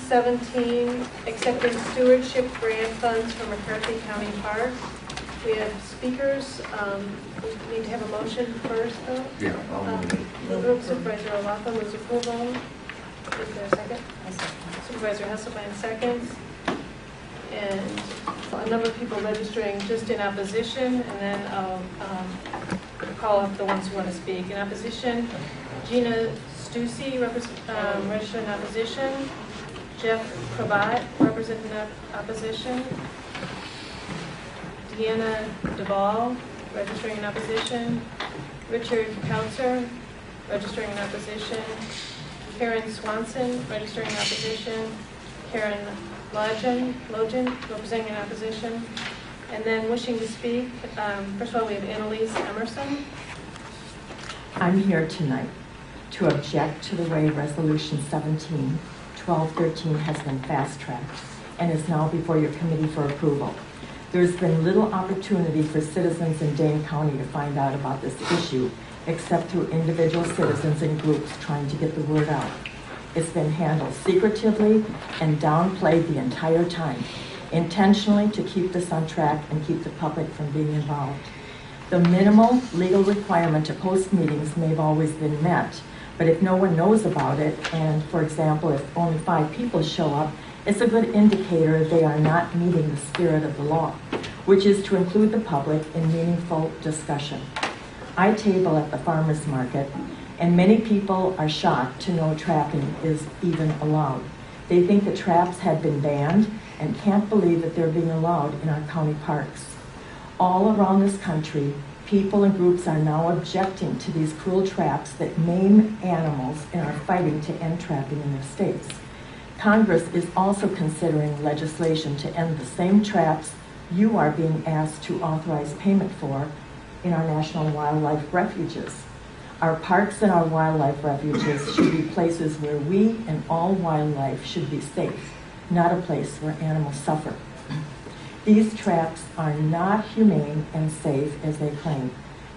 17, accepting stewardship grant funds from McCarthy County Park. We have speakers. We need to have a motion first, though. Yeah. Supervisor O'Laughlin moves approval. Is there a second? Supervisor Hesselbein seconds. And a number of people registering just in opposition, and then I'll call up the ones who want to speak. In opposition, Gina Stussy, registered in opposition. Jeff Cravat, representing opposition. Deanna Duvall, registering in opposition. Richard Kautzer, registering in opposition. Karen Swanson, registering in opposition. Karen Logan, representing in opposition. And then wishing to speak, first of all, we have Annalise Emerson. I'm here tonight to object to the way Resolution 17-1213 has been fast-tracked and is now before your committee for approval. There's been little opportunity for citizens in Dane County to find out about this issue, except through individual citizens and groups trying to get the word out. It's been handled secretively and downplayed the entire time, intentionally to keep this on track and keep the public from being involved. The minimal legal requirement to post meetings may have always been met, but if no one knows about it, and for example, if only 5 people show up, it's a good indicator they are not meeting the spirit of the law, which is to include the public in meaningful discussion. I table at the farmer's market, and many people are shocked to know trapping is even allowed. They think the traps had been banned and can't believe that they're being allowed in our county parks. All around this country, people and groups are now objecting to these cruel traps that maim animals and are fighting to end trapping in their states. Congress is also considering legislation to end the same traps you are being asked to authorize payment for in our national wildlife refuges. Our parks and our wildlife refuges should be places where we and all wildlife should be safe, not a place where animals suffer. These traps are not humane and safe as they claim.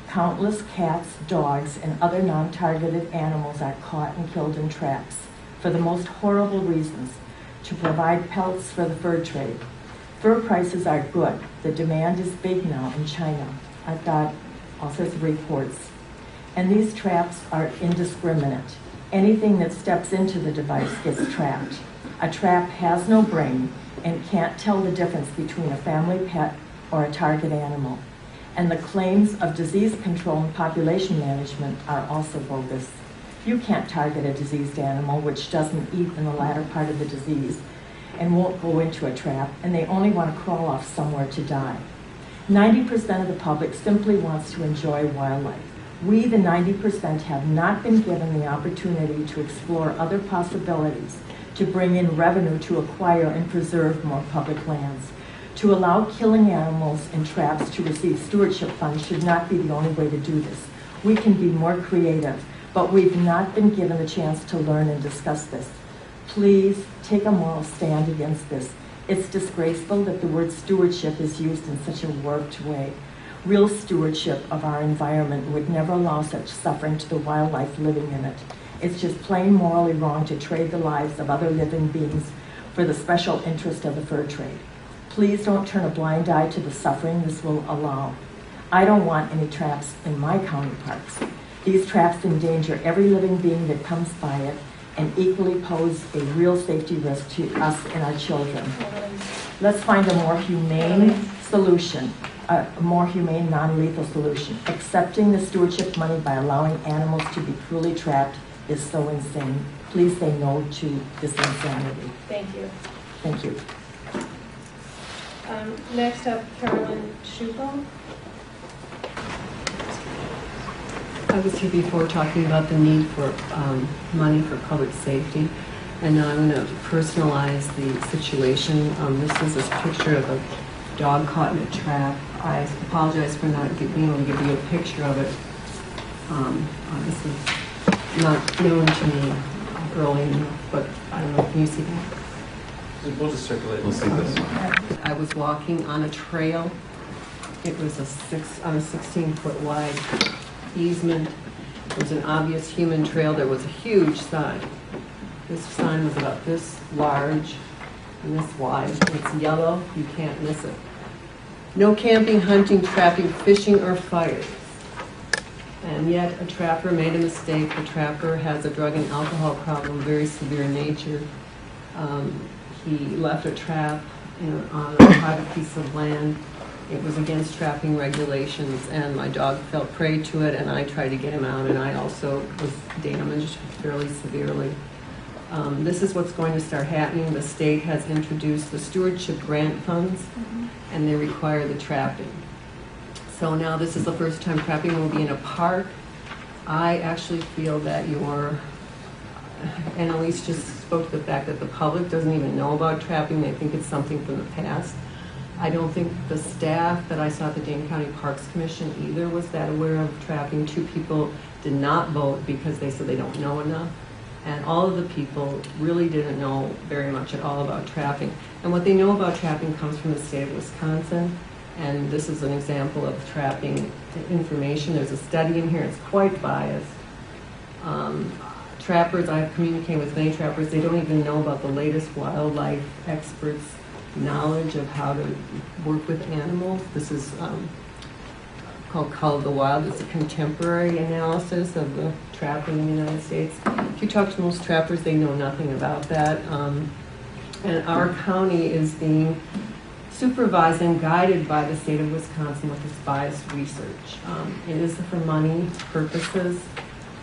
Countless cats, dogs, and other non-targeted animals are caught and killed in traps for the most horrible reasons, to provide pelts for the fur trade. Fur prices are good. The demand is big now in China. I've got all sorts of reports. And these traps are indiscriminate. Anything that steps into the device gets trapped. A trap has no brain and can't tell the difference between a family pet or a target animal. And the claims of disease control and population management are also bogus. You can't target a diseased animal which doesn't eat in the latter part of the disease and won't go into a trap, and they only want to crawl off somewhere to die. 90% of the public simply wants to enjoy wildlife. We, the 90%, have not been given the opportunity to explore other possibilities, to bring in revenue to acquire and preserve more public lands. To allow killing animals in traps to receive stewardship funds should not be the only way to do this. We can be more creative, but we've not been given the chance to learn and discuss this. Please take a moral stand against this. It's disgraceful that the word stewardship is used in such a warped way. Real stewardship of our environment would never allow such suffering to the wildlife living in it. It's just plain morally wrong to trade the lives of other living beings for the special interest of the fur trade. Please don't turn a blind eye to the suffering this will allow. I don't want any traps in my county parks. These traps endanger every living being that comes by it and equally pose a real safety risk to us and our children. Let's find a more humane solution, a more humane, non-lethal solution. Accepting the stewardship money by allowing animals to be cruelly trapped is so insane. Please say no to this insanity. Thank you. Thank you. Next up, Carolyn Schupel. I was here before talking about the need for money for public safety, and now I'm going to personalize the situation. This is a picture of a dog caught in a trap. I apologize for not being able to give you a picture of it. This is not known to me early enough, but I don't know. Can you see that? We'll just circulate. We'll see this one. I was walking on a trail. It was on a 16-foot wide easement. It was an obvious human trail. There was a huge sign. This sign was about this large and this wide. It's yellow, you can't miss it. No camping, hunting, trapping, fishing, or fires. And yet a trapper made a mistake. The trapper has a drug and alcohol problem, very severe in nature. He left a trap on a private piece of land. It was against trapping regulations, and my dog fell prey to it, and I tried to get him out, and I also was damaged fairly severely. This is what's going to start happening. The state has introduced the stewardship grant funds, and they require the trapping. So now this is the first time trapping will be in a park. I actually feel that and Elise just spoke to the fact that the public doesn't even know about trapping. They think it's something from the past. I don't think the staff that I saw at the Dane County Parks Commission either was that aware of trapping. 2 people did not vote because they said they don't know enough. And all of the people really didn't know very much at all about trapping. And what they know about trapping comes from the state of Wisconsin. And this is an example of trapping information. There's a study in here, it's quite biased. Trappers, I've communicated with many trappers, they don't even know about the latest wildlife experts' knowledge of how to work with animals. This is called Call of the Wild. It's a contemporary analysis of the trapping in the United States. If you talk to most trappers, they know nothing about that. And our county is being supervised and guided by the state of Wisconsin with this biased research. It is for money purposes,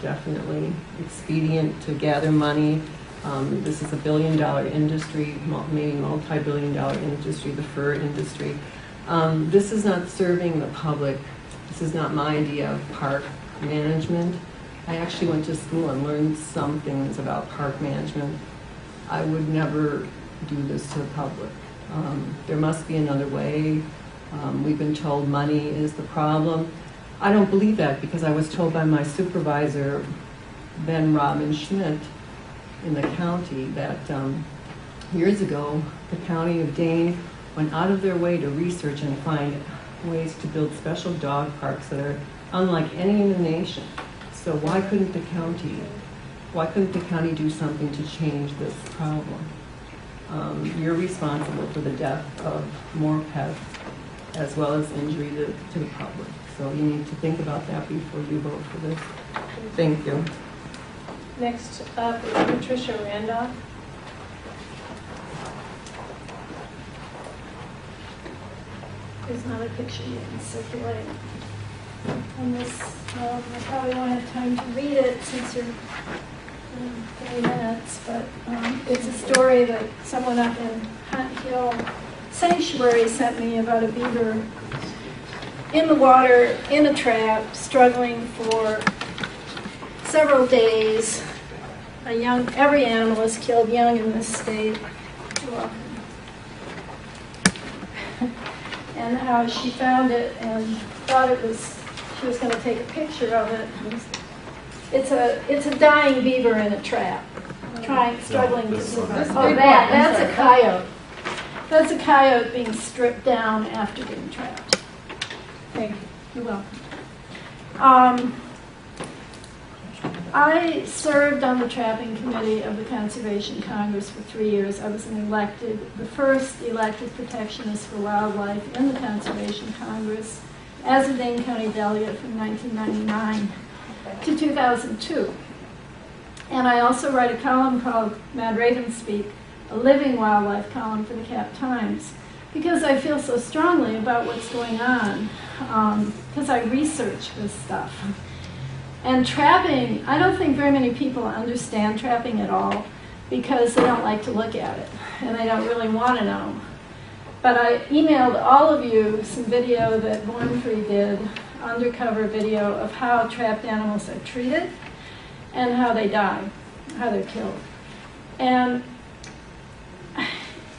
definitely expedient to gather money. This is a billion-dollar industry, maybe multi-billion-dollar industry, the fur industry. This is not serving the public. This is not my idea of park management. I actually went to school and learned some things about park management. I would never do this to the public. There must be another way. We've been told money is the problem. I don't believe that, because I was told by my supervisor, Ben Robin Schmidt, in the county, that years ago, the county of Dane went out of their way to research and find ways to build special dog parks that are unlike any in the nation. So why couldn't the county do something to change this problem? You're responsible for the death of more pets as well as injury to the public. So you need to think about that before you vote for this. Thank you. Next up is Patricia Randolph. There's another picture you can circulate. And this, I probably won't have time to read it since you're 30 minutes, but it's a story that someone up in Hunt Hill Sanctuary sent me about a beaver in the water, in a trap, struggling for several days. Every animal is killed young in this state. And how she found it and thought she was going to take a picture of it. It's a dying beaver in a trap, struggling to survive. Oh, that's a coyote. That's a coyote being stripped down after being trapped. Thank you. You're welcome. I served on the trapping committee of the Conservation Congress for 3 years. I was the first elected protectionist for wildlife in the Conservation Congress as a Dane County delegate from 1999 to 2002. And I also write a column called Mad Ravens Speak, a living wildlife column for the Cap Times, because I feel so strongly about what's going on, because I research this stuff. And trapping, I don't think very many people understand trapping at all because they don't like to look at it and they don't really want to know. But I emailed all of you some video that Born Free did, undercover video of how trapped animals are treated and how they die, how they're killed. And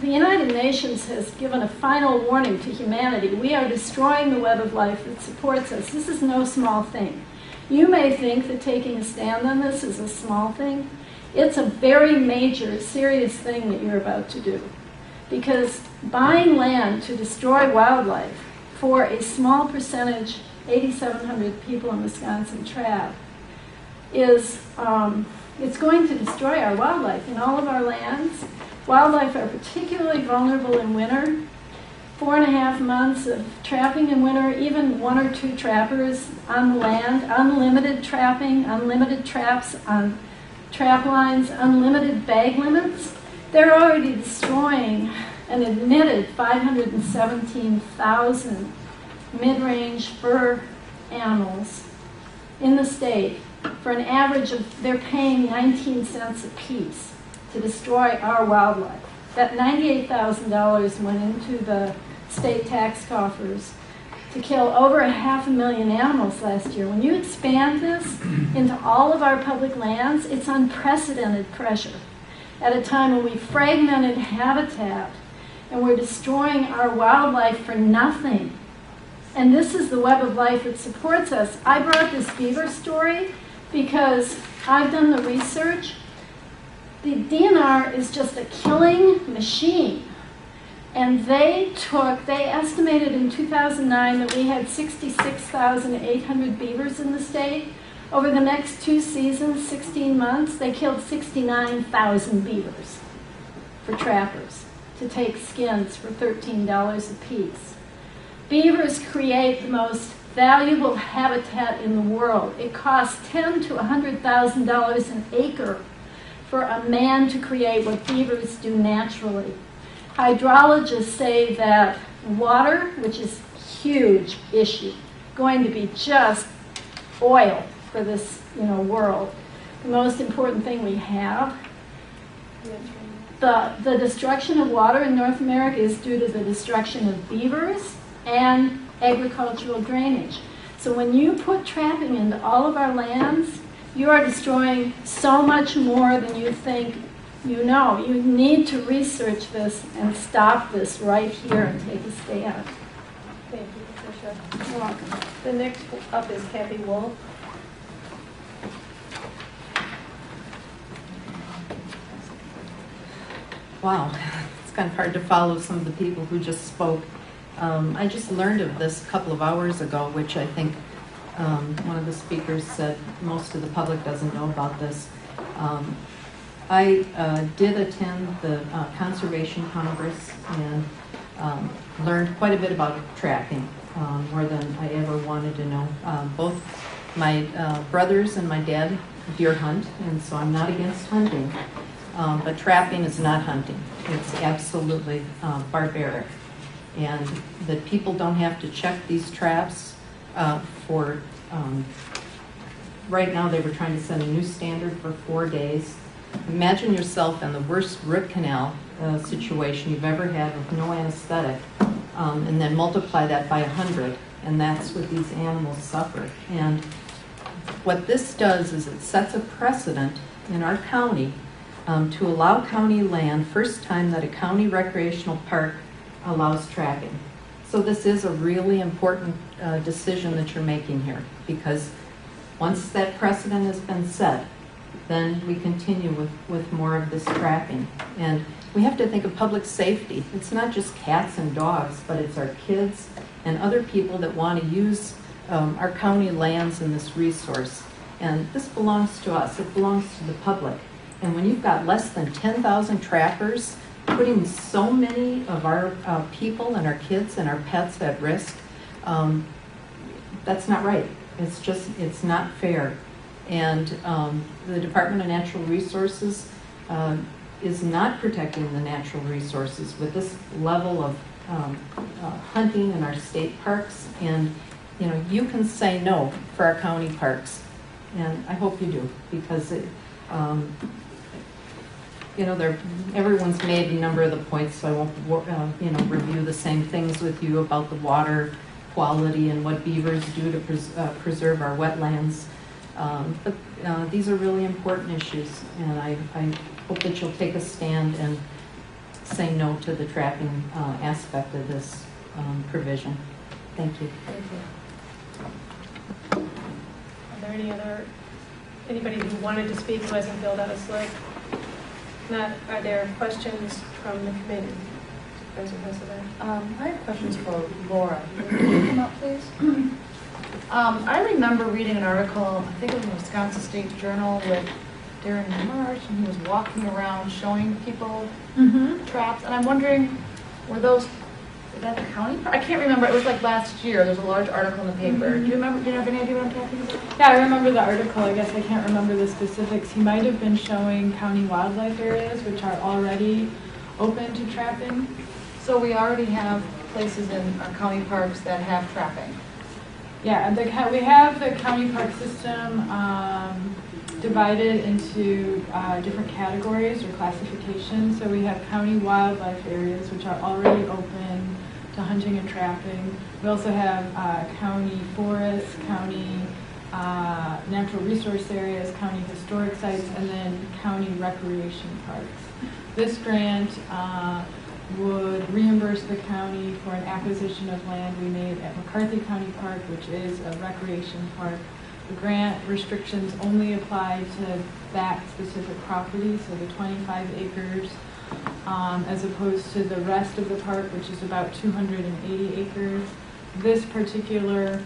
the United Nations has given a final warning to humanity. We are destroying the web of life that supports us. This is no small thing. You may think that taking a stand on this is a small thing. It's a very major, serious thing that you're about to do. Because buying land to destroy wildlife for a small percentage, 8,700 people in Wisconsin trap, is it's going to destroy our wildlife in all of our lands. Wildlife are particularly vulnerable in winter. 4.5 months of trapping in winter, even 1 or 2 trappers on the land, unlimited trapping, unlimited traps on trap lines, unlimited bag limits. They're already destroying an admitted 517,000 mid-range fur animals in the state for an average of, they're paying 19 cents a piece to destroy our wildlife. That $98,000 went into the state tax coffers to kill over 500,000 animals last year. When you expand this into all of our public lands, it's unprecedented pressure at a time when we fragmented habitat and we're destroying our wildlife for nothing. And this is the web of life that supports us. I brought this beaver story because I've done the research. The DNR is just a killing machine. And they estimated in 2009 that we had 66,800 beavers in the state. Over the next 2 seasons, 16 months, they killed 69,000 beavers for trappers to take skins for $13 a piece. Beavers create the most valuable habitat in the world. It costs $10,000 to $100,000 an acre for a man to create what beavers do naturally. Hydrologists say that water, which is a huge issue, going to be just oil for this world, the most important thing we have. The destruction of water in North America is due to the destruction of beavers and agricultural drainage. So when you put trapping into all of our lands, you are destroying so much more than you think you know. You need to research this and stop this right here and take a stand. Thank you, Patricia. You're welcome. The next up is Kathy Wolf. Wow, it's kind of hard to follow some of the people who just spoke. I just learned of this a couple of hours ago, which I think one of the speakers said most of the public doesn't know about this. I did attend the Conservation Congress and learned quite a bit about trapping, more than I ever wanted to know. Both my brothers and my dad deer hunt, and so I'm not against hunting. But trapping is not hunting. It's absolutely barbaric. And that people don't have to check these traps for, right now they were trying to set a new standard for 4 days. Imagine yourself in the worst root canal situation you've ever had with no anesthetic, and then multiply that by 100, and that's what these animals suffer. And what this does is it sets a precedent in our county to allow county land, first time that a county recreational park allows trapping. So this is a really important decision that you're making here, because once that precedent has been set, then we continue with more of this trapping. And we have to think of public safety. It's not just cats and dogs, but it's our kids and other people that want to use our county lands and this resource. And this belongs to us. It belongs to the public. And when you've got less than 10,000 trappers putting so many of our people and our kids and our pets at risk, that's not right. It's not fair. And the Department of Natural Resources is not protecting the natural resources with this level of hunting in our state parks. And you can say no for our county parks, and I hope you do, because everyone's made a number of the points, so I won't review the same things with you about the water quality and what beavers do to preserve our wetlands. But these are really important issues, and I hope that you'll take a stand and say no to the trapping aspect of this provision. Thank you. Thank you. Are there anybody who wanted to speak who hasn't filled out a slip? Not, are there questions from the committee? Supervisor Hasselbeck? I have questions for Laura. Can you come up, please? I remember reading an article, I think it was in the Wisconsin State Journal with Darren Marsh, and he was walking around showing people traps, and I'm wondering, were those, is that the county park? I can't remember, it was like last year, there was a large article in the paper. Do you remember, do you have any idea what I'm talking about? Yeah, I remember the article. I guess I can't remember the specifics. He might have been showing county wildlife areas, which are already open to trapping. So we already have places in our county parks that have trapping. Yeah, we have the county park system divided into different categories or classifications. So we have county wildlife areas, which are already open to hunting and trapping. We also have county forests, county natural resource areas, county historic sites, and then county recreation parks. This grant would reimburse the county for an acquisition of land we made at McCarthy County Park, which is a recreation park. The grant restrictions only apply to that specific property, so the 25 acres, as opposed to the rest of the park, which is about 280 acres. This particular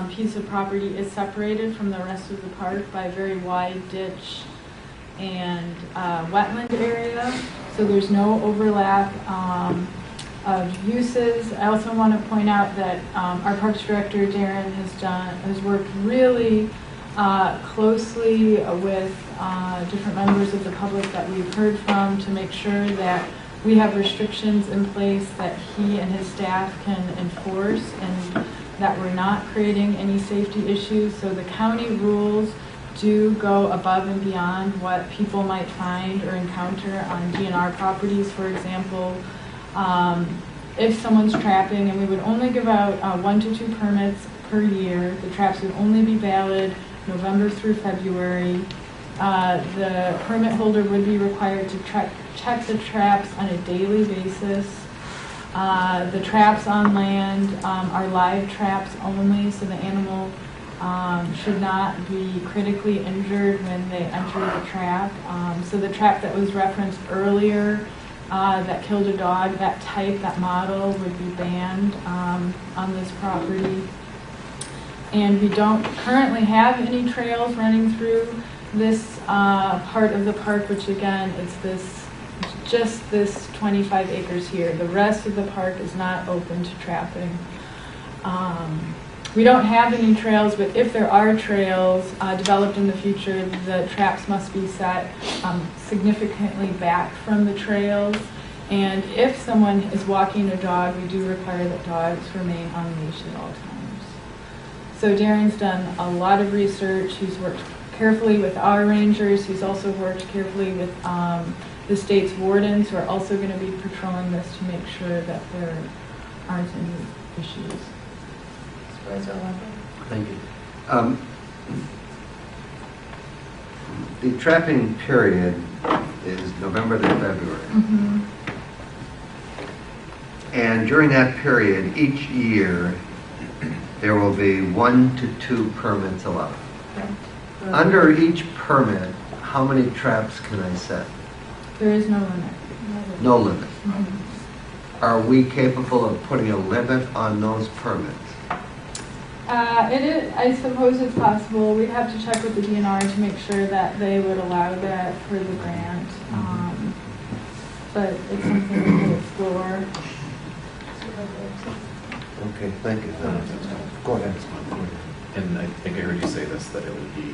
piece of property is separated from the rest of the park by a very wide ditch and wetland area, so there's no overlap of uses. I also want to point out that our Parks Director, Darren, has worked really closely with different members of the public that we've heard from to make sure that we have restrictions in place that he and his staff can enforce and that we're not creating any safety issues. So the county rules do go above and beyond what people might find or encounter on DNR properties. For example, if someone's trapping, and we would only give out 1 to 2 permits per year, the traps would only be valid November through February. The permit holder would be required to check the traps on a daily basis. The traps on land are live traps only, so the animal should not be critically injured when they enter the trap. So the trap that was referenced earlier that killed a dog, that type, that model would be banned on this property. And we don't currently have any trails running through this part of the park, which again is just this 25 acres here. The rest of the park is not open to trapping. We don't have any trails, but if there are trails developed in the future, the traps must be set significantly back from the trails. And if someone is walking a dog, we do require that dogs remain on leash at all times. So Darren's done a lot of research. He's worked carefully with our rangers. He's also worked carefully with the state's wardens, who are also going to be patrolling this to make sure that there aren't any issues. Thank you. The trapping period is November to February. Mm-hmm. And during that period, each year, there will be 1 to 2 permits allowed. Right. Under each permit, how many traps can I set? There is no limit. No limit. Mm-hmm. Are we capable of putting a limit on those permits? It is, I suppose it's possible. We'd have to check with the DNR to make sure that they would allow that for the grant. But it's something we can explore. Okay, thank you. Go ahead. And I think I heard you say this, that it would be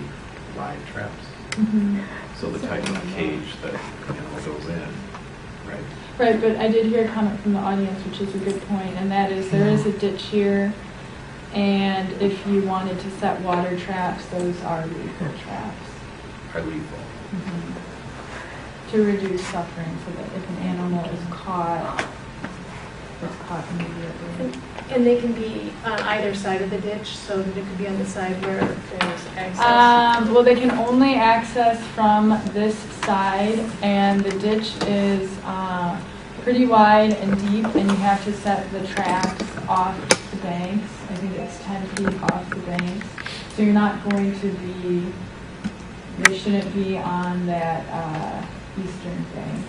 live traps. Mm-hmm. So the type of cage that animal goes in, right? Right, but I did hear a comment from the audience, which is a good point, and that is there is a ditch here, and if you wanted to set water traps, those are lethal traps. Are lethal. Mm-hmm. To reduce suffering, so that if an animal is caught, it's caught immediately. And they can be on either side of the ditch, so that it could be on the side where there's access. Well, they can only access from this side, and the ditch is pretty wide and deep, and you have to set the traps off the banks. I think it's 10 feet off the banks. So you're not going to be, they shouldn't be on that eastern bank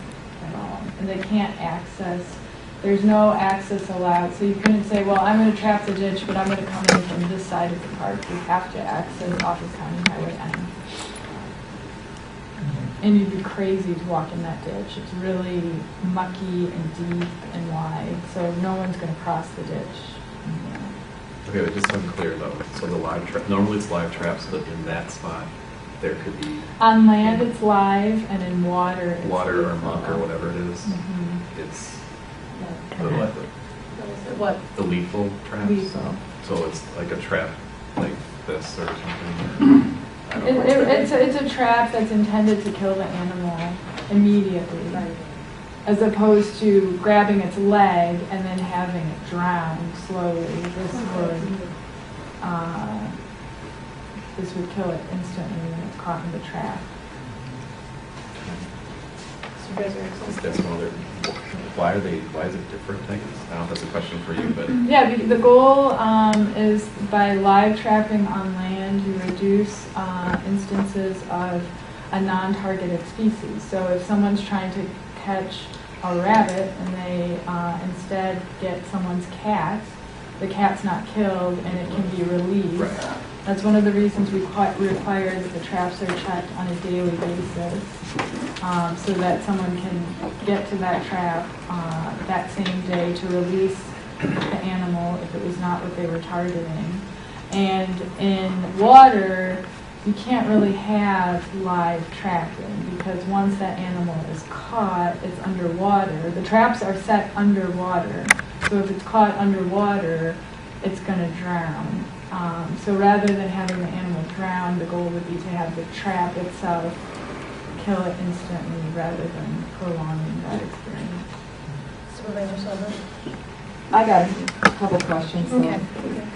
at all. And they can't access There's no access allowed, so you couldn't say, well, I'm gonna trap the ditch, but I'm gonna come in from this side of the park. You have to access off of County Highway N. And you'd be crazy to walk in that ditch. It's really mucky and deep and wide, so no one's gonna cross the ditch. Okay, but just so I'm clear though, so the live trap, normally it's live traps, but in that spot, there could be On land, it's live, and in water, it's water or lethal. muck or whatever it is. Mhm. It's Yeah. What? the lethal traps. Lethal. So it's like a trap like this or something. I don't know. It's a trap that's intended to kill the animal immediately, as opposed to grabbing its leg and then having it drown slowly. This would kill it instantly when it's caught in the trap. Supervisor Axel? That's one other. Why is it different? I guess I don't know if that's a question for you, but Yeah, the goal is by live trapping on land, you reduce instances of a non-targeted species. So if someone's trying to catch a rabbit and they instead get someone's cat, the cat's not killed and it can be released. Right. That's one of the reasons we require that the traps are checked on a daily basis, so that someone can get to that trap that same day to release the animal if it was not what they were targeting. And in water, you can't really have live trapping because once that animal is caught, it's underwater. The traps are set underwater, so if it's caught underwater, it's going to drown. So rather than having the animal drown, the goal would be to have the trap itself kill it instantly rather than prolonging that experience. Supervisor Silver? I got a couple questions, so Okay.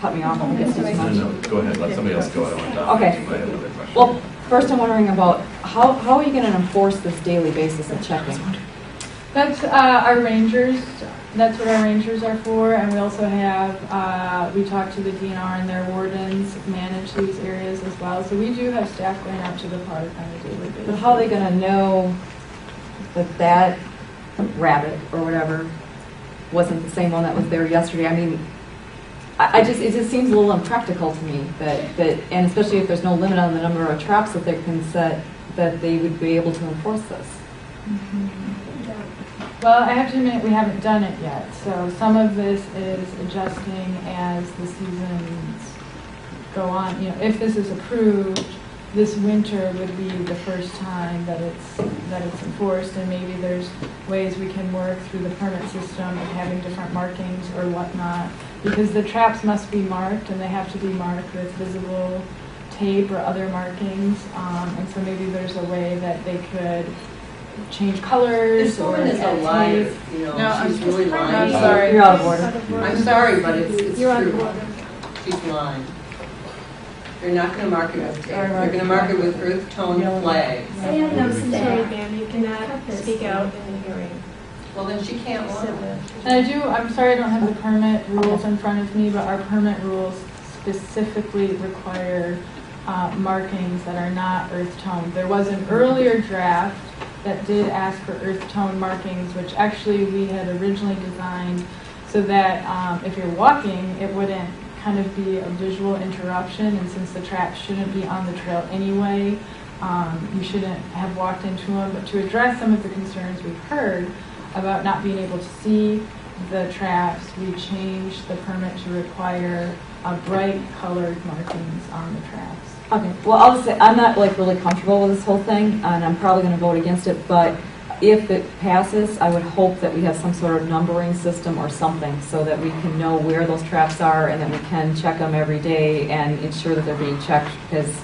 cut me off. I guess too much. no, go ahead. Let somebody else go. I don't want to dominate. Okay. I have another question. Well, first I'm wondering about how are you going to enforce this daily basis of checking? That's our rangers. That's what our rangers are for, and we also have, we talk to the DNR and their wardens manage these areas as well. So we do have staff going out to the park on a daily basis. But how are they going to know that that rabbit or whatever wasn't the same one that was there yesterday? I mean, it just seems a little impractical to me that, and especially if there's no limit on the number of traps that they can set, that they would be able to enforce this. Mm-hmm. Well, I have to admit we haven't done it yet. So some of this is adjusting as the seasons go on. You know, if this is approved, this winter would be the first time that it's enforced, and maybe there's ways we can work through the permit system of having different markings or whatnot, because the traps must be marked and they have to be marked with visible tape or other markings, and so maybe there's a way that they could change colors This or woman is a add liar, tape. you know, No, she's I'm really just- lying. I'm sorry. You're out of order. I'm sorry, but it's You're on true. board. She's lying. They're not gonna mark it with tape. Sorry, They're gonna mark it with earth tone Yellow. flags. I have no Sorry, staff. ma'am, you cannot speak out in the hearing. Well, then she can't lie. And I'm sorry I don't have the permit rules in front of me, but our permit rules specifically require markings that are not earth toned. There was an earlier draft that did ask for earth tone markings, which actually we had originally designed so that if you're walking, it wouldn't kind of be a visual interruption, and since the traps shouldn't be on the trail anyway, you shouldn't have walked into them. But to address some of the concerns we've heard about not being able to see the traps, we changed the permit to require bright colored markings on the traps. Okay, well, I'll just say, I'm not like really comfortable with this whole thing, and I'm probably going to vote against it, but if it passes, I would hope that we have some sort of numbering system or something so that we can know where those traps are and that we can check them every day and ensure that they're being checked, because,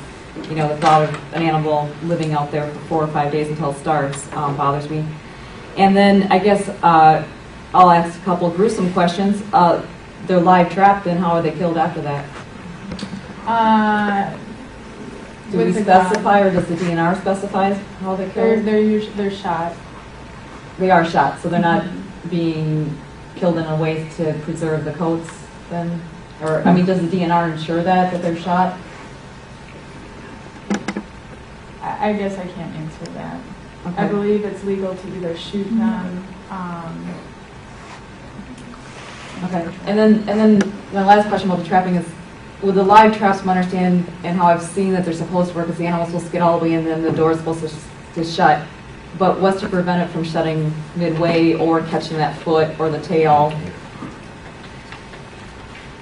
you know, the thought of an animal living out there for 4 or 5 days until it starts bothers me. And then I guess I'll ask a couple of gruesome questions. They're live trapped, and how are they killed after that? Do we With the specify, gun. or does the DNR specify how they're killed? They're shot. They are shot, so they're not being killed in a way to preserve the coats then? Or, I mean, does the DNR ensure that they're shot? I guess I can't answer that. Okay. I believe it's legal to either shoot them Okay, and then my last question about the trapping is, with the live traps, from my understanding and how I've seen that they're supposed to work, is the animal's supposed to get all the way in, and then the door's supposed to shut. But what's to prevent it from shutting midway or catching that foot or the tail?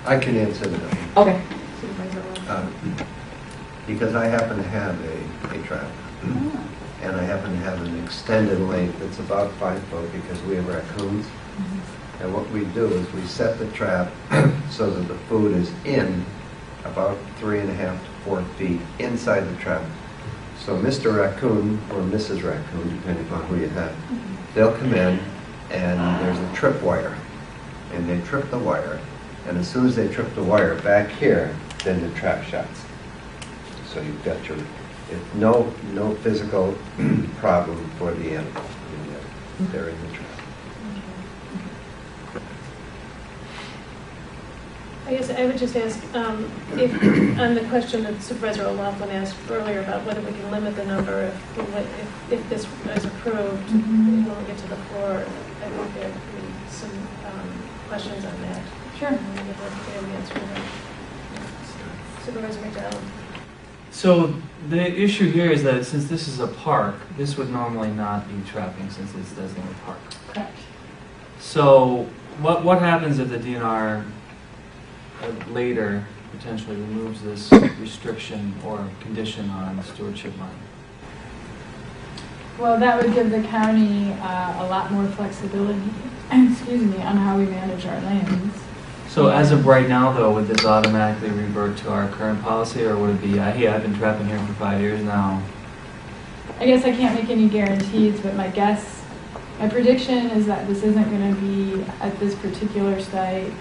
I can answer that. Okay. Supervisor Laughlin. Because I happen to have a trap. And I happen to have an extended length that's about 5 foot because we have raccoons. And what we do is we set the trap so that the food is in about 3.5 to 4 feet inside the trap. So Mr. Raccoon or Mrs. Raccoon, depending upon who you have, they'll come in and there's a trip wire. And they trip the wire. And as soon as they trip the wire back here, then the trap shuts. So you've got your, no physical problem for the animal. They're in the trap. I guess I would just ask, if, on the question that Supervisor O'Loughlin asked earlier about whether we can limit the number if this is approved, when we get to the floor, I think there could be some questions on that. Sure. And we'd love to get an answer to that. Supervisor McDowell. So the issue here is that since this is a park, this would normally not be trapping since it's designated park. Correct. So what happens if the DNR later potentially removes this restriction or condition on stewardship money? Well, that would give the county a lot more flexibility, excuse me, on how we manage our lands. So as of right now, though, would this automatically revert to our current policy, or would it be, hey, I've been trapping here for 5 years now? I guess I can't make any guarantees, but my prediction is that this isn't going to be, at this particular site,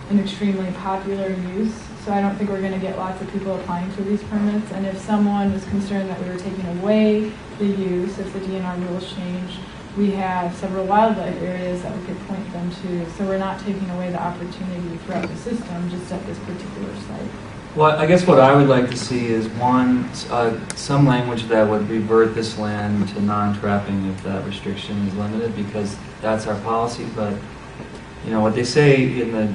an extremely popular use. So I don't think we're going to get lots of people applying for these permits. And if someone was concerned that we were taking away the use, if the DNR rules change, we have several wildlife areas that we could point them to. So we're not taking away the opportunity throughout the system, just at this particular site. Well, I guess what I would like to see is one, some language that would revert this land to non-trapping if that restriction is limited, because that's our policy. But you know what they say in the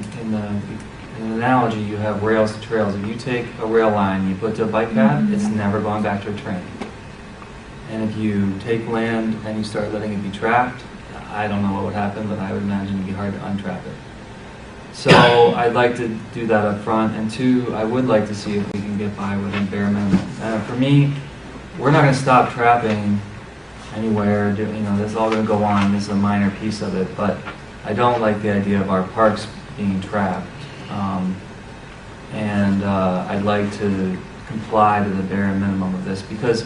analogy, you have rails to trails. If you take a rail line, you put to a bike path, it's never going back to a train. And if you take land and you start letting it be trapped, I don't know what would happen, but I would imagine it'd be hard to untrap it. So I'd like to do that up front. And two, I would like to see if we can get by with a bare minimum. For me, we're not going to stop trapping anywhere. You know, this is all going to go on. This is a minor piece of it, but I don't like the idea of our parks being trapped. I'd like to comply to the bare minimum of this because,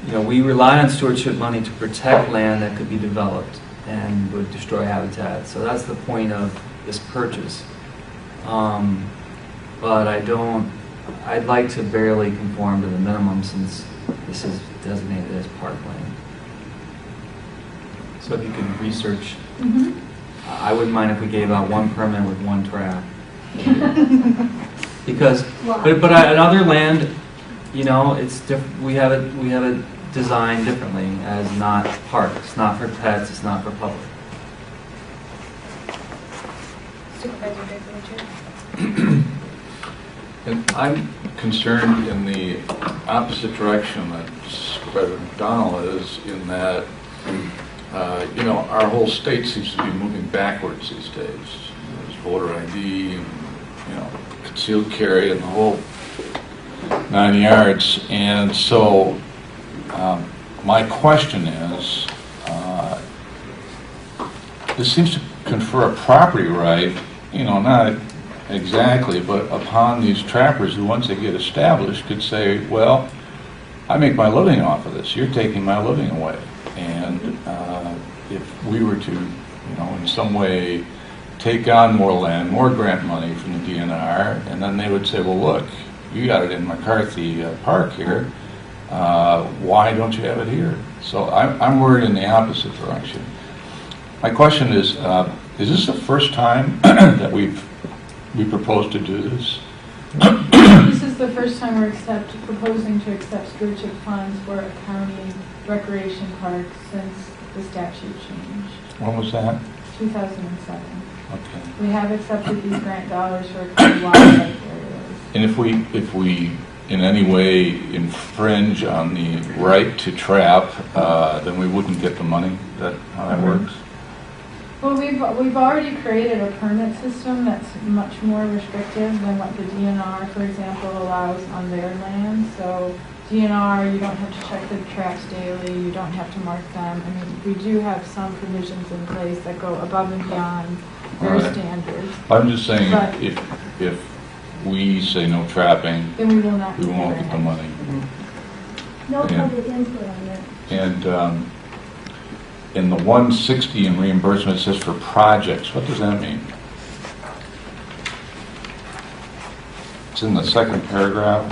you know, we rely on stewardship money to protect land that could be developed and would destroy habitat. So that's the point of this purchase. But I'd like to barely conform to the minimum since this is designated as parkland. So if you could research, I wouldn't mind if we gave out one permit with one trap. Because, but on other land, you know, it's different. We have it designed differently as not park. It's not for pets. It's not for public. Supervisor Dane. And I'm concerned in the opposite direction that Supervisor McDonnell is, in that, you know, our whole state seems to be moving backwards these days. There's voter ID, and, you know, concealed carry, and the whole 9 yards. And so, my question is, this seems to confer a property right, you know, not exactly, but upon these trappers who, once they get established, could say, well, I make my living off of this. You're taking my living away. And if we were to, you know, in some way take on more land, more grant money from the DNR, and then they would say, well, look, you got it in McCarthy Park here. Why don't you have it here? So I'm worried in the opposite direction. My question is this the first time that we propose to do this? This is the first time we're proposing to accept stewardship funds for a county recreation park since the statute changed. When was that? 2007. Okay. We have accepted these grant dollars for county wildlife areas. And if we in any way infringe on the right to trap, then we wouldn't get the money? Is that how that works? Well, we've already created a permit system that's much more restrictive than what the DNR, for example, allows on their land. So DNR, you don't have to check the traps daily, you don't have to mark them. I mean, we do have some provisions in place that go above and beyond their Right. standards. I'm just saying, But- if we say no trapping, Then we will not. we won't get the money. No Yeah. public input on that. And in the 160 in reimbursement, it says for projects. What does that mean? It's in the second paragraph,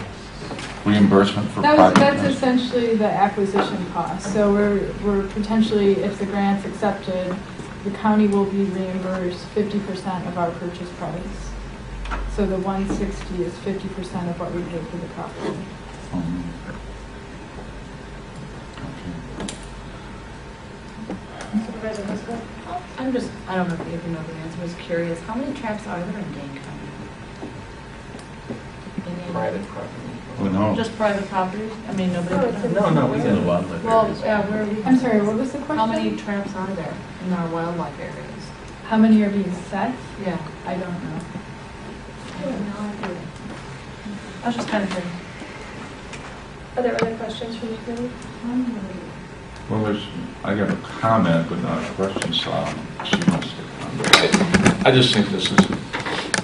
reimbursement for That's projects. essentially the acquisition cost. So we're potentially, if the grant's accepted, the county will be reimbursed 50% of our purchase price. So the 160 is 50% of what we paid for the property. Okay. Supervisor Huska? I'm just, I don't know if you know the answer, I was curious, how many traps are there in Dane County? Any- Private property. Who knows? Just private property? I mean, nobody. No, we can the wildlife Well, areas. yeah, where are we? I'm sorry, what was the question? How many traps are there in our wildlife areas? How many are being set? Yeah. I don't know. I was just kind of curious. Are there other questions from the committee? Well, I got a comment, but not a question, so she wants to comment. I just think this is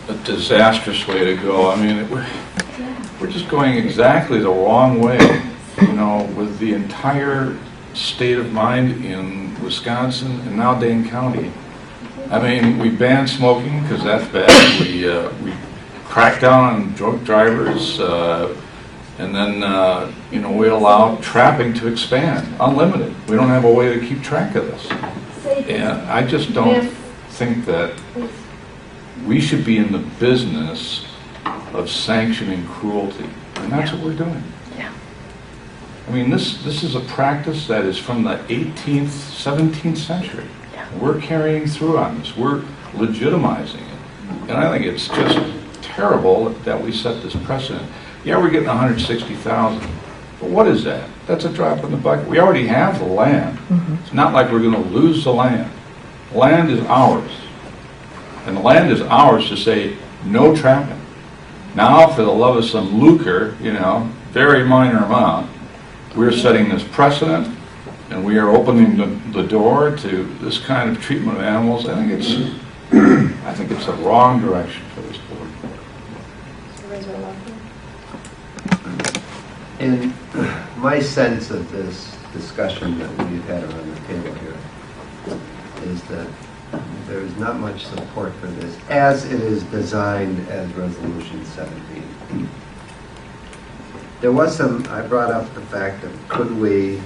a disastrous way to go. I mean, we're just going exactly the wrong way, with the entire state of mind in Wisconsin and now Dane County. I mean, we banned smoking because that's bad. We cracked down on drunk drivers, and then we allow trapping to expand, unlimited. We don't have a way to keep track of this, and I just don't think that we should be in the business of sanctioning cruelty, and that's what we're doing. I mean, this is a practice that is from the 18th, 17th century. We're carrying through on this. We're legitimizing it. And I think it's just terrible that we set this precedent. Yeah, we're getting 160,000. But what is that? That's a drop in the bucket. We already have the land. It's not like we're going to lose the land. The land is ours. And the land is ours to say no trapping. Now, for the love of some lucre, very minor amount, we're setting this precedent, and we are opening the door to this kind of treatment of animals. I think it's the wrong direction for this board. Supervisor O'Loughlin? In my sense of this discussion that we've had around the table here is that there is not much support for this as it is designed as Resolution 17. There was I brought up the fact that could we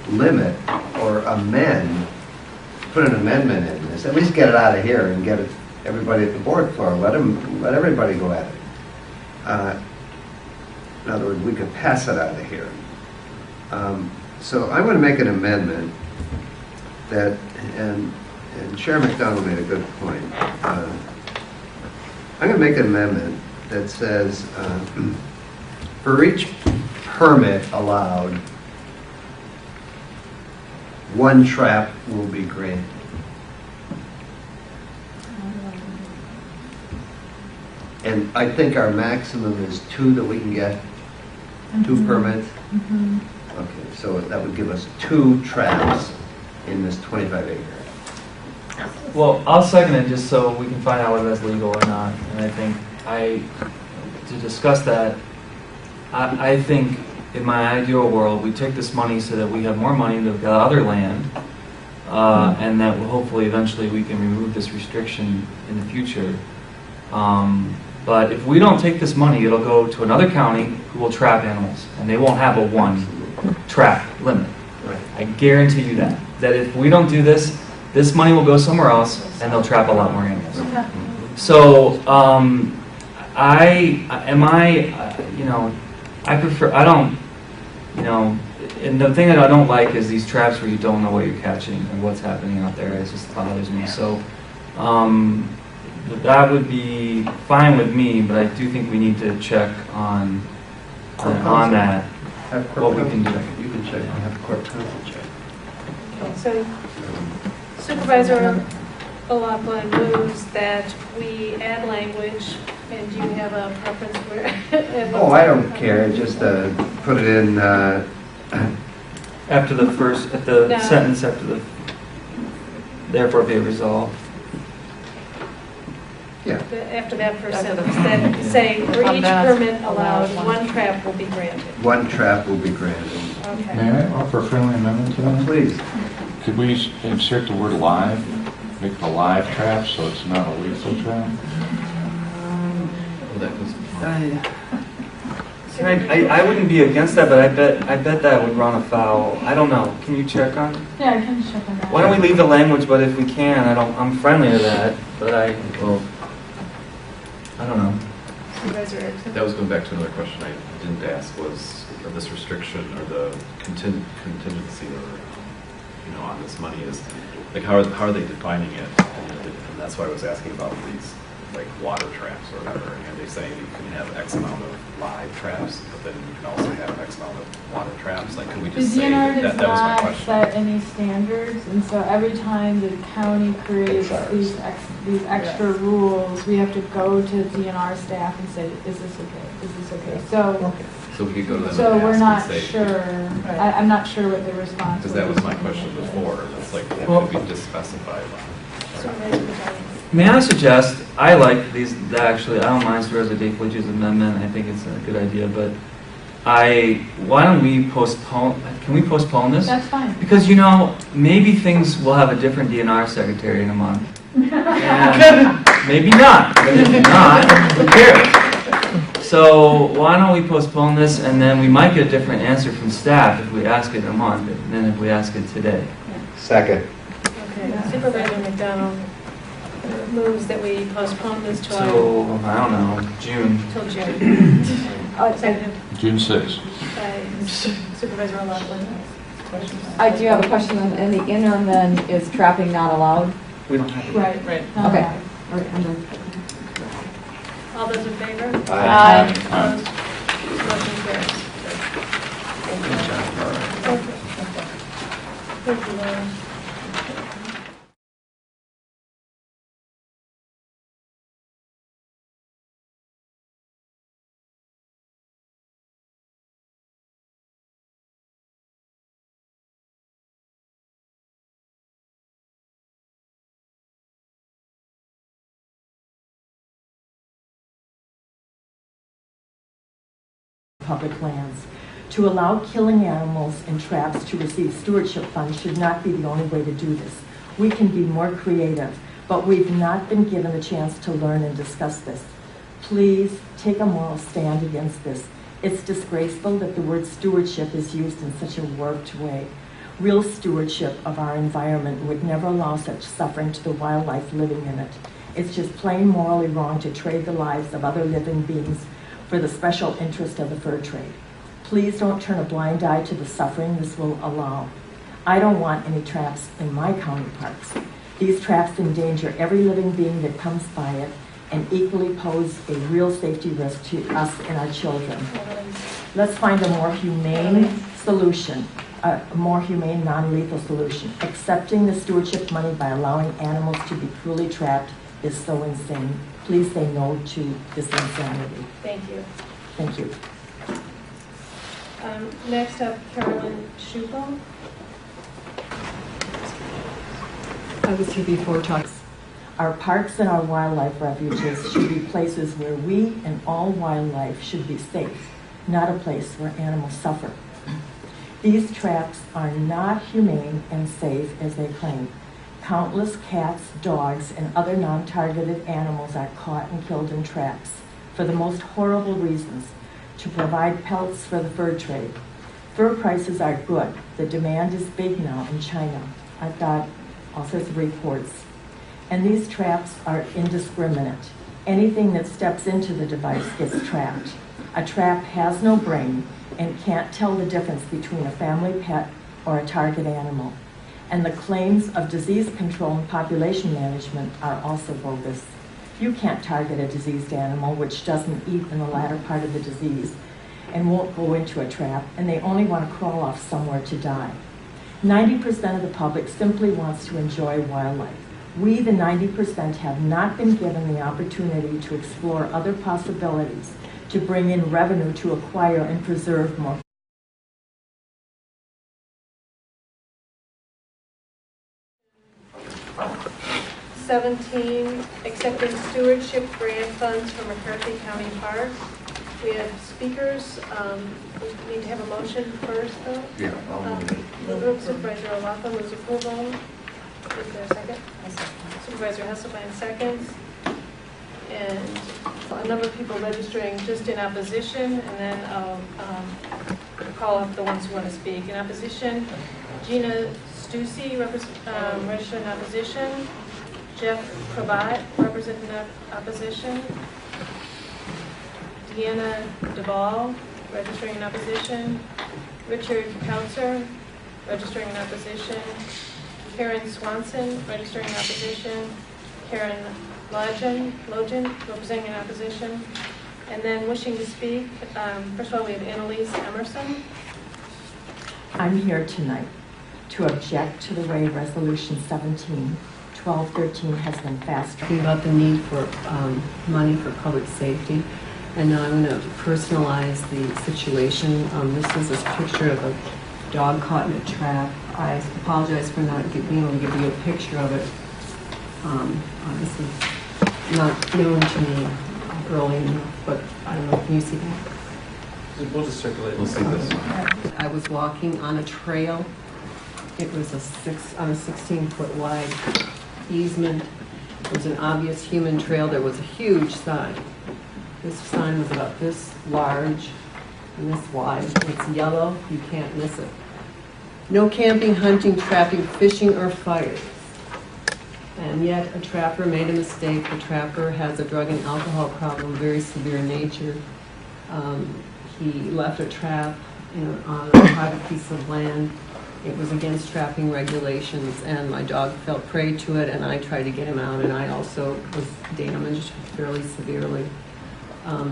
limit or amend, put an amendment in this, at least get it out of here and get everybody at the board floor, let everybody go at it. In other words, we could pass it out of here. So I'm going to make an amendment that, and Chair McDonald made a good point. I'm going to make an amendment that says for each permit allowed, one trap will be granted. And I think our maximum is 2 that we can get, 2 permits. Okay, so that would give us 2 traps in this 25 acre. Well, I'll second it just so we can find out whether that's legal or not. And I think to discuss that, I think in my ideal world, we take this money so that we have more money to get other land, and that hopefully eventually we can remove this restriction in the future. But if we don't take this money, it'll go to another county who will trap animals, and they won't have a 1 trap limit. I guarantee you that. That if we don't do this, this money will go somewhere else, and they'll trap a lot more animals. So, I prefer, and the thing that I don't like is these traps where you don't know what you're catching and what's happening out there. It just bothers me. So that would be fine with me, but I do think we need to check on that. Have What court we can counsel do. check it. You can check, have court counsel check. Okay, so Supervisor O'Loughlin moves that we add language, and do you have a preference where? Oh, I don't care, just put it in, After the first, at the No. sentence after the, therefore be it resolved. yeah. After that first After the- sentence, that say, for On each that, permit allowed, allowed one trap will be granted. One trap will be granted. Okay. May I offer a friendly amendment to that? Please. Could we insert the word live, make it a live trap, so it's not a lethal trap? Well, that was, I wouldn't be against that, but I bet that would run afoul. I don't know. Can you check on? Yeah, I can check on that. Why don't we leave the language? But if we can, I'm friendly to that. But I don't know. Supervisor Erickson? that was going back to another question I didn't ask, was this restriction or the contingency or, on this money is, like, how are they defining it? And that's why I was asking about these, like, water traps or whatever. And they say you can have X amount of live traps, but then you can also have X amount of water traps. Like, could we The just say DNR that? does That was my not question. set any standards, and so every time the county creates That's ours. these extra rules, we have to go to DNR staff and say, is this okay? Is this okay? So we could go to them So and we're ask not and say, sure, I'm not sure what the response because was. that was my question before. It's like, Well- could we just specify? Supervisor Petroni? May I suggest? I like these. Actually, I don't mind Supervisor Dakewich's amendment. I think it's a good idea. But why don't we postpone? Can we postpone this? That's fine. Because maybe things will have a different DNR secretary in a month. And maybe not. But if not, who cares? So why don't we postpone this, and then we might get a different answer from staff if we ask it in a month than if we ask it today. Second. Okay, Supervisor McDonald moves that we postpone this to So I don't know, June. till June. Seconded June 6th. by Supervisor O'Loughlin. I do have a question, in the interim then, is trapping not allowed? We don't have to. Right. Right. Okay. All right, I'm done. All those in favor? Aye. Opposed? Motion carries. Okay. Thank you, Laura. Public lands. To allow killing animals in traps to receive stewardship funds should not be the only way to do this. We can be more creative, but we've not been given the chance to learn and discuss this. Please take a moral stand against this. It's disgraceful that the word stewardship is used in such a warped way. Real stewardship of our environment would never allow such suffering to the wildlife living in it. It's just plain morally wrong to trade the lives of other living beings for the special interest of the fur trade. Please don't turn a blind eye to the suffering this will allow. I don't want any traps in my county parks. These traps endanger every living being that comes by it and equally pose a real safety risk to us and our children. Let's find a more humane solution, a more humane, non-lethal solution. Accepting the stewardship money by allowing animals to be cruelly trapped is so insane. Please say no to this insanity. Thank you. Thank you. Next up, Carolyn Schupo. I was here before talking. Our parks and our wildlife refuges should be places where we and all wildlife should be safe, not a place where animals suffer. These traps are not humane and safe as they claim. Countless cats, dogs, and other non-targeted animals are caught and killed in traps for the most horrible reasons, to provide pelts for the fur trade. Fur prices are good. The demand is big now in China. I've got all sorts of reports. And these traps are indiscriminate. Anything that steps into the device gets trapped. A trap has no brain and can't tell the difference between a family pet or a target animal. And the claims of disease control and population management are also bogus. You can't target a diseased animal which doesn't eat in the latter part of the disease and won't go into a trap, and they only want to crawl off somewhere to die. 90% of the public simply wants to enjoy wildlife. We, the 90%, have not been given the opportunity to explore other possibilities, to bring in revenue to acquire and preserve more. Accepting stewardship grant funds from McCarthy County Park. We have speakers. We need to have a motion first, though. Yeah, I'll move it. Supervisor O'Laughlin moves approval. Is there a second? Supervisor Hesselbein seconds. And a number of people registering just in opposition, and then I'll call up the ones who want to speak. In opposition, Gina Stussy, registered in opposition. Jeff Cravat, representing opposition. Deanna Duvall, registering in opposition. Richard Counselor, registering in opposition. Karen Swanson, registering in opposition. Karen Logan, representing in opposition. And then wishing to speak, first of all, we have Annalise Emerson. I'm here tonight to object to the way Resolution 17-1213 has been fast-tracked. Talking about the need for money for public safety. And now I'm going to personalize the situation. This is a picture of a dog caught in a trap. I apologize for not being able to give you a picture of it. This is not known to me early enough, but I don't know. Can you see that? We'll just circulate. We'll see this one. I was walking on a trail. It was on a 16-foot wide easement. It was an obvious human trail. There was a huge sign. This sign was about this large and this wide. It's yellow. You can't miss it. No camping, hunting, trapping, fishing, or fire. And yet a trapper made a mistake. The trapper has a drug and alcohol problem, very severe in nature. He left a trap on a private piece of land. It was against trapping regulations, and my dog fell prey to it, and I tried to get him out, and I also was damaged fairly severely.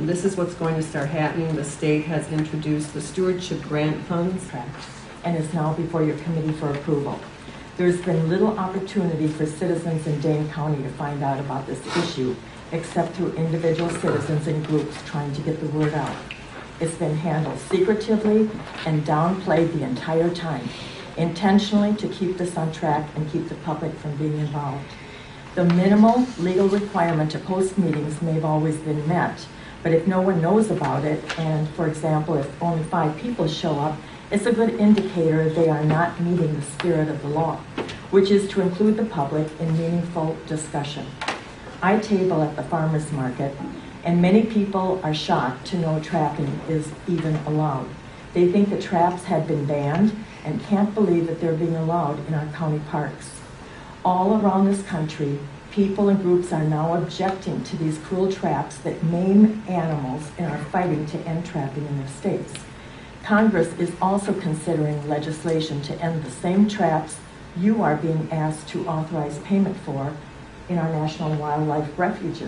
This is what's going to start happening. The state has introduced the stewardship grant funds. And is now before your committee for approval. There's been little opportunity for citizens in Dane County to find out about this issue, except through individual citizens and groups trying to get the word out. It's been handled secretively and downplayed the entire time, intentionally to keep this on track and keep the public from being involved. The minimal legal requirement to post meetings may have always been met, but if no one knows about it, and for example, if only 5 people show up, it's a good indicator they are not meeting the spirit of the law, which is to include the public in meaningful discussion. I table at the farmer's market, and many people are shocked to know trapping is even allowed. They think the traps have been banned and can't believe that they're being allowed in our county parks. All around this country, people and groups are now objecting to these cruel traps that maim animals and are fighting to end trapping in their states. Congress is also considering legislation to end the same traps you are being asked to authorize payment for in our national wildlife refuges.